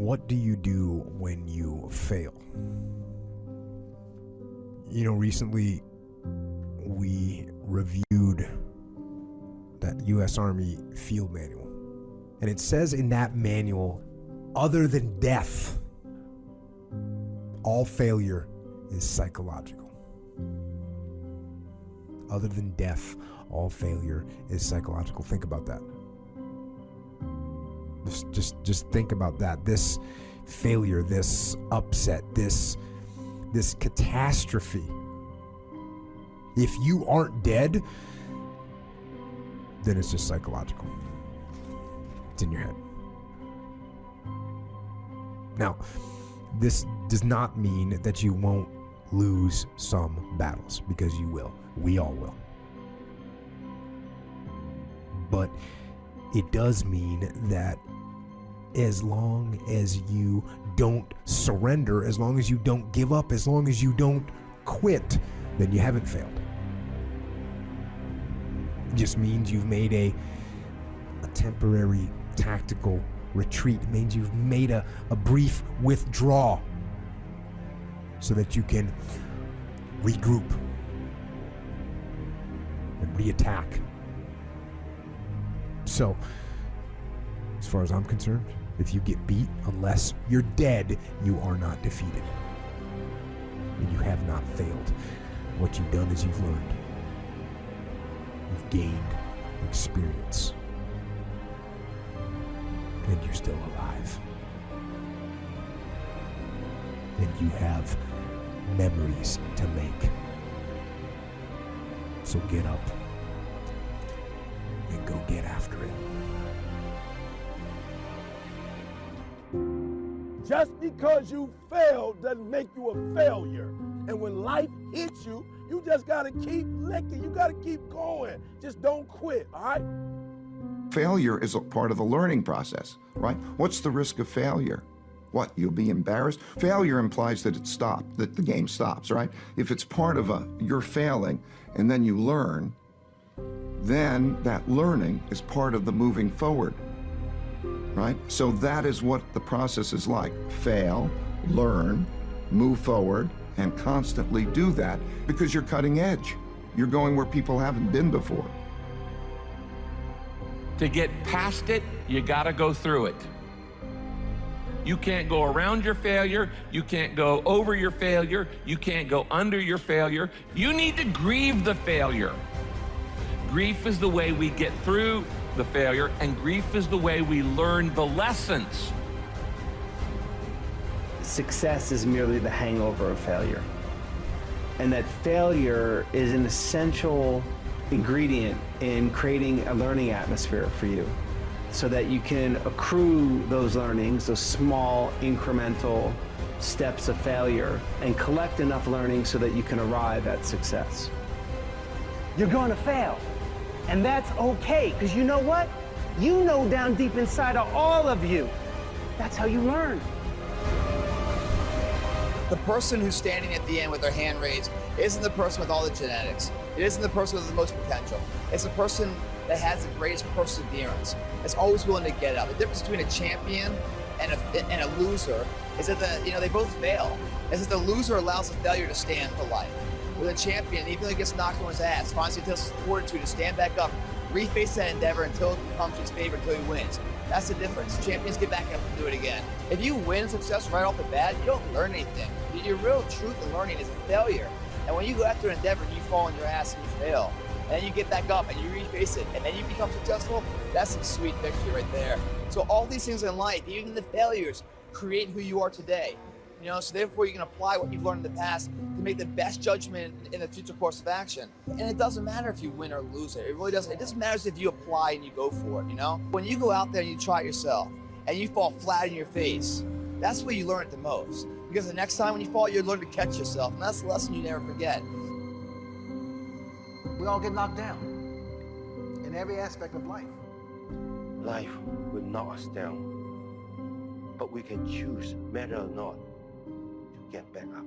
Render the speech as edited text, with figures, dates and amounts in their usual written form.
What do you do when you fail? You know, recently we reviewed that U.S. Army field manual. And it says in that manual, other than death, all failure is psychological. Other than death, all failure is psychological. Think about that. Just think about that. This failure, this upset, this catastrophe. If you aren't dead, then it's just psychological. It's in your head. Now, this does not mean that you won't lose some battles, because you will. We all will. But it does mean that as long as you don't surrender, as long as you don't give up, as long as you don't quit, then you haven't failed. It just means you've made a temporary tactical retreat. It means you've made a brief withdrawal so that you can regroup and reattack. So, as far as I'm concerned, if you get beat, unless you're dead, you are not defeated. And you have not failed. What you've done is you've learned. You've gained experience. And you're still alive. And you have memories to make. So get up and go get after it. Just because you failed doesn't make you a failure. And when life hits you, you just gotta keep licking. You gotta keep going. Just don't quit, all right? Failure is a part of the learning process, right? What's the risk of failure? What, you'll be embarrassed? Failure implies that it stopped, that the game stops, right? If it's part of you're failing and then you learn, then that learning is part of the moving forward, right? So that is what the process is like. Fail, learn, move forward, and constantly do that because you're cutting edge. You're going where people haven't been before. To get past it, you gotta go through it. You can't go around your failure, you can't go over your failure, you can't go under your failure. You need to grieve the failure. Grief is the way we get through the failure, and grief is the way we learn the lessons. Success is merely the hangover of failure. And that failure is an essential ingredient in creating a learning atmosphere for you so that you can accrue those learnings, those small incremental steps of failure, and collect enough learning so that you can arrive at success. You're going to fail, and that's okay, because you know what? You know down deep inside of all of you, that's how you learn. The person who's standing at the end with their hand raised isn't the person with all the genetics. It isn't the person with the most potential. It's the person that has the greatest perseverance. It's always willing to get up. The difference between a champion and a loser is that they both fail. Is that the loser allows the failure to stand for life. With a champion, even though he gets knocked on his ass, finds the fortitude to stand back up, reface that endeavor until it becomes his favorite, until he wins. That's the difference. Champions get back up and do it again. If you win success right off the bat, you don't learn anything. Your real truth in learning is a failure. And when you go after an endeavor and you fall on your ass and you fail, and then you get back up and you reface it, and then you become successful, that's some sweet victory right there. So all these things in life, even the failures, create who you are today. So therefore you can apply what you've learned in the past to make the best judgment in the future course of action. And it doesn't matter if you win or lose it. It really doesn't. It just matters if you apply and you go for it, When you go out there and you try it yourself and you fall flat in your face, that's where you learn it the most. Because the next time when you fall, you learn to catch yourself. And that's the lesson you never forget. We all get knocked down in every aspect of life. Life will knock us down, but we can choose, whether or not, to get back up.